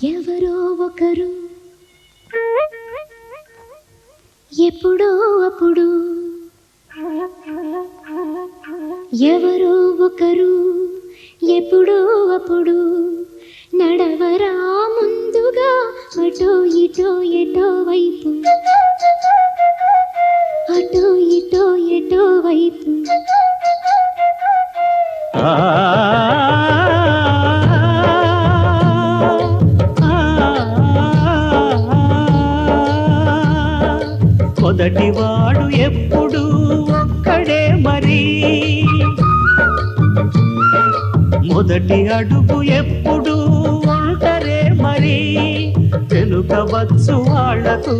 ఎవరో ఒకరు ఎప్పుడో అప్పుడు, ఎవరో ఒకరు ఎప్పుడో అప్పుడు నడవరా ముందుగా అటో ఇటో ఎటో వైపు, అటో ఇటో ఎటో వైపు. మొదటివాడు ఎప్పుడు ఒక్కడే మరి, మొదటి అడుగు ఎప్పుడు ఒంటరే మరి, వెనుక వచ్చు వాళ్లకు